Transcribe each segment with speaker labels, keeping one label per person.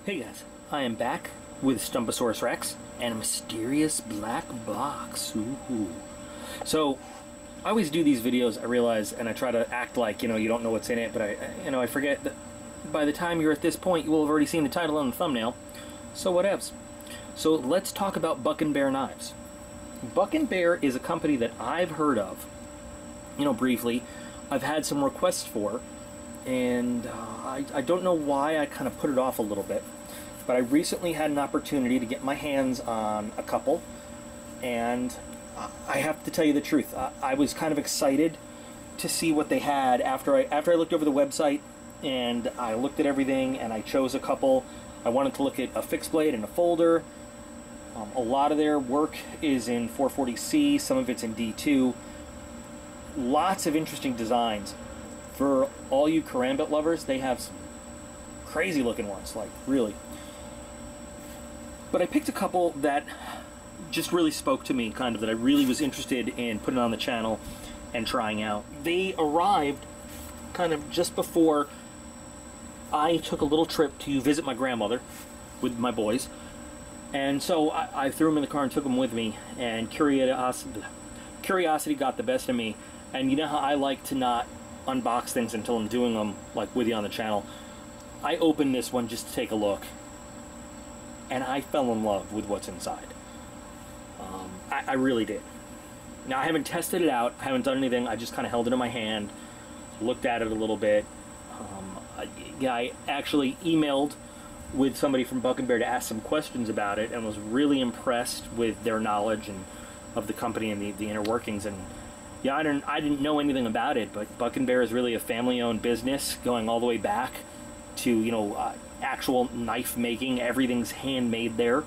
Speaker 1: Hey guys, I am back with Stumposaurus Rex and a mysterious black box. Ooh. So, I always do these videos, I realize, and I try to act like, you don't know what's in it, but I forget that by the time you're at this point, you will have already seen the title on the thumbnail. So whatevs. So let's talk about BuckNBear knives. BuckNBear is a company that I've heard of, briefly. I've had some requests for, and I don't know why I kind of put it off a little bit, but I recently had an opportunity to get my hands on a couple, and I have to tell you the truth. I was kind of excited to see what they had after I looked over the website, and I looked at everything, and I chose a couple. I wanted to look at a fixed blade and a folder. A lot of their work is in 440C, some of it's in D2. Lots of interesting designs. For all you karambit lovers, they have some crazy looking ones, like really. But I picked a couple that just really spoke to me, kind of, that I really was interested in putting on the channel and trying out. They arrived kind of just before I took a little trip to visit my grandmother with my boys. And so I threw them in the car and took them with me, and curiosity got the best of me. And you know how I like to not unbox things until I'm doing them, like, with you on the channel. I opened this one just to take a look, and I fell in love with what's inside. I really did. Now, I haven't tested it out, I haven't done anything, I just kind of held it in my hand, looked at it a little bit. I actually emailed with somebody from BuckNBear to ask some questions about it, and was really impressed with their knowledge and of the company and the inner workings. And yeah, I didn't know anything about it, but BuckNBear is really a family-owned business going all the way back to actual knife making. Everything's handmade there.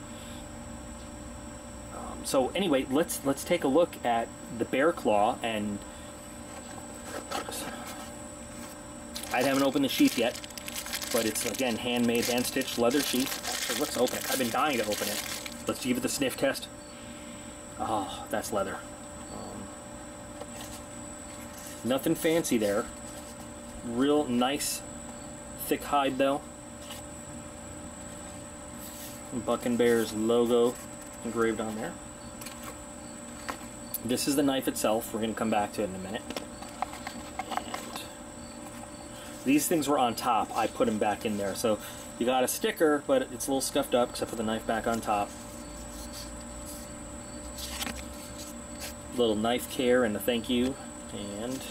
Speaker 1: So anyway, let's take a look at the bear claw. And I haven't opened the sheath yet, but it's, again, handmade, hand-stitched leather sheath. Actually, let's open it. I've been dying to open it. Let's give it the sniff test. Oh, that's leather. Nothing fancy there. Real nice, thick hide, though. BuckNBear's logo engraved on there. This is the knife itself. We're going to come back to it in a minute. And these things were on top. I put them back in there. So you got a sticker, but it's a little scuffed up, except for the knife back on top. Little knife care and a thank you. And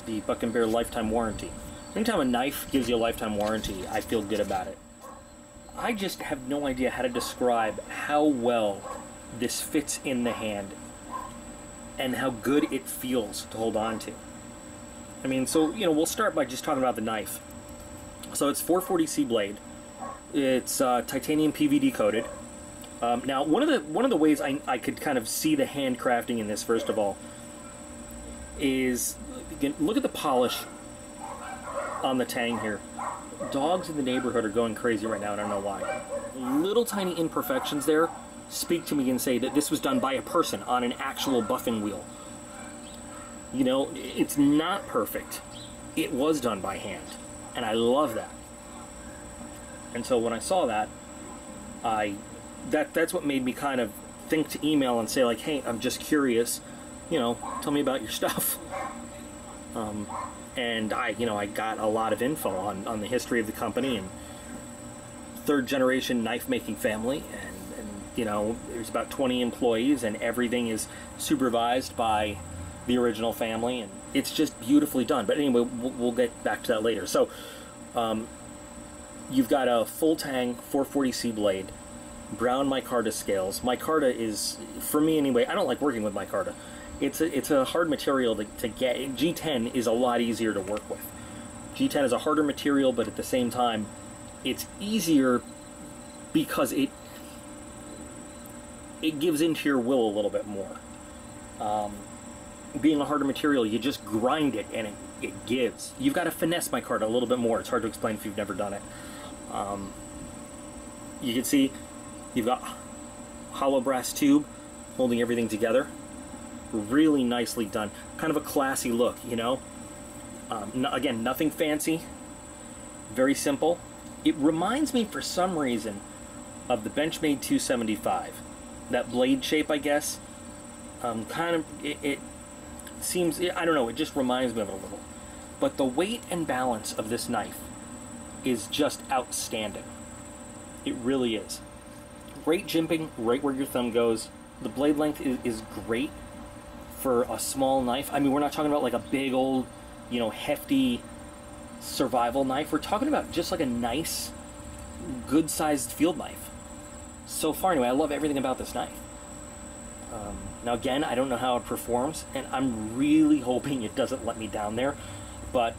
Speaker 1: the BuckNBear lifetime warranty. Anytime a knife gives you a lifetime warranty, I feel good about it. I just have no idea how to describe how well this fits in the hand and how good it feels to hold on to. I mean, so, we'll start by just talking about the knife. So it's 440C blade. It's titanium PVD coated. Now, one of the ways I could kind of see the handcrafting in this, first of all, is, again, look at the polish on the tang here. Dogs in the neighborhood are going crazy right now, and I don't know why. Little tiny imperfections there speak to me and say that this was done by a person on an actual buffing wheel. It's not perfect. It was done by hand, and I love that. And so when I saw that, that's what made me kind of think to email and say, like, hey, I'm just curious, tell me about your stuff. And I got a lot of info on the history of the company and third generation knife making family, and there's about 20 employees, and everything is supervised by the original family, and it's just beautifully done. But anyway, we'll get back to that later. So you've got a full tang 440C blade, brown micarta scales. Micarta is, for me anyway, I don't like working with micarta. It's a hard material to get. G10 is a lot easier to work with. G10 is a harder material, but at the same time, it's easier because it gives into your will a little bit more. Being a harder material, you just grind it and it gives. You've got to finesse micarta a little bit more. It's hard to explain if you've never done it. You can see you've got hollow brass tube holding everything together. Really nicely done. Kind of a classy look, Again, nothing fancy. Very simple. It reminds me, for some reason, of the Benchmade 275. That blade shape, I guess. Kind of, it seems, I don't know, it just reminds me of it a little. But the weight and balance of this knife is just outstanding. It really is. Great jimping, right where your thumb goes. The blade length is great for a small knife. I mean, we're not talking about like a big old, you know, hefty survival knife. We're talking about just like a nice, good-sized field knife. So far, anyway, I love everything about this knife. Now, again, I don't know how it performs, and I'm really hoping it doesn't let me down there, but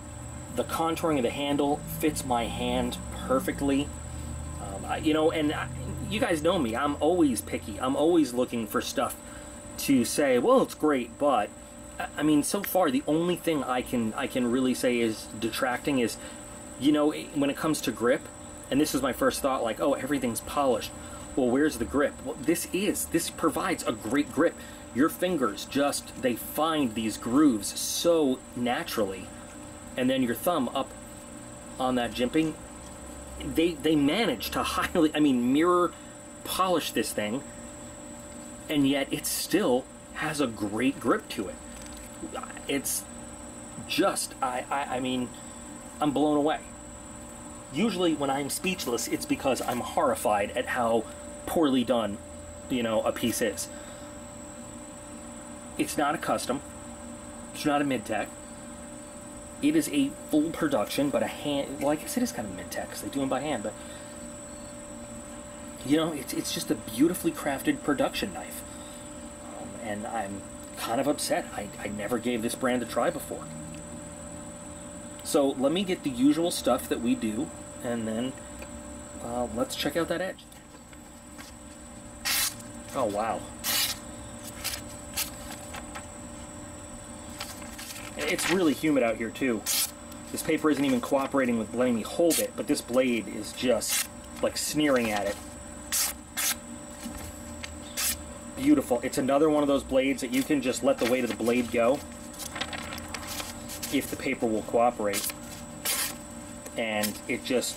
Speaker 1: the contouring of the handle fits my hand perfectly. You know, and you guys know me. I'm always picky. I'm always looking for stuff to say, well, it's great, but I mean, so far the only thing I can really say is detracting is, you know, when it comes to grip, and this is my first thought, like, oh, everything's polished. Well, where's the grip? Well, this provides a great grip. Your fingers just, they find these grooves so naturally, and then your thumb up on that jimping, they manage to highly, I mean, mirror polish this thing, and yet it still has a great grip to it. It's just, I mean, I'm blown away. Usually when I'm speechless, it's because I'm horrified at how poorly done, you know, a piece is. It's not a custom. It's not a mid-tech. It is a full production, but a hand, well, I guess it is kind of mid-tech because they do them by hand, but you know, it's just a beautifully crafted production knife. And I'm kind of upset. I never gave this brand a try before. So let me get the usual stuff that we do, and then let's check out that edge. Oh, wow. It's really humid out here, too. This paper isn't even cooperating with letting me hold it, but this blade is just, like, sneering at it. Beautiful. It's another one of those blades that you can just let the weight of the blade go if the paper will cooperate. And it just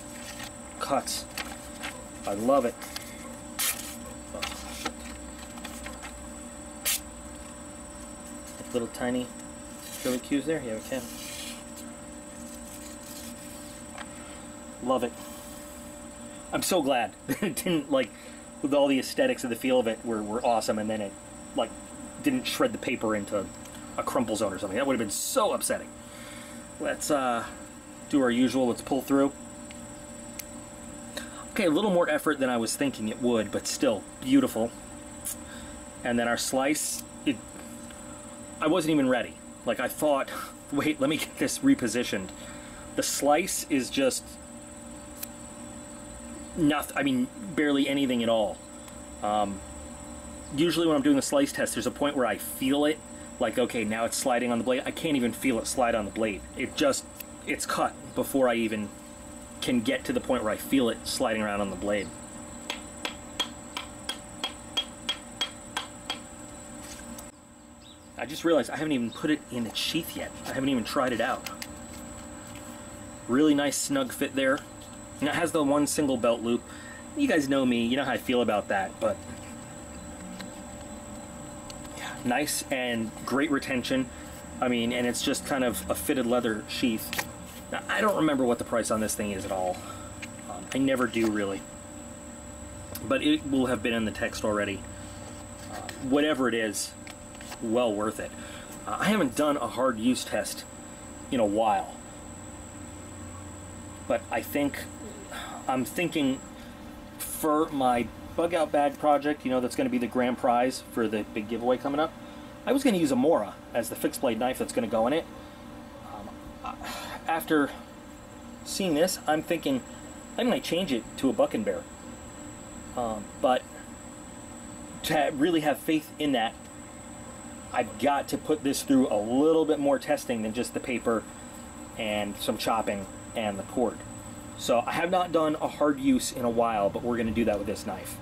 Speaker 1: cuts. I love it. Oh, little tiny Philly cues there? Yeah, we can. Love it. I'm so glad that it didn't, like, with all the aesthetics of the feel of it were awesome, and then it, like, didn't shred the paper into a crumple zone or something. That would have been so upsetting. Let's do our usual. Let's pull through. Okay, a little more effort than I was thinking it would, but still beautiful. And then our slice, I wasn't even ready. Like, I thought, wait, let me get this repositioned. The slice is just nothing, I mean, barely anything at all. Usually when I'm doing a slice test, there's a point where I feel it, like, okay, now it's sliding on the blade. I can't even feel it slide on the blade. It's cut before I even can get to the point where I feel it sliding around on the blade. I just realized I haven't even put it in its sheath yet. I haven't even tried it out. Really nice snug fit there. And it has the one single belt loop. You guys know me, you know how I feel about that, but yeah, nice and great retention. I mean, and it's just kind of a fitted leather sheath. Now, I don't remember what the price on this thing is at all. I never do, really. But it will have been in the text already. Whatever it is, well worth it. I haven't done a hard use test in a while. But I'm thinking for my bug out bag project, you know, that's going to be the grand prize for the big giveaway coming up, I was going to use a Mora as the fixed blade knife that's going to go in it. After seeing this, I'm thinking I might change it to a BuckNBear. But to really have faith in that, I've got to put this through a little bit more testing than just the paper and some chopping and the cord. So I have not done a hard use in a while, but we're going to do that with this knife.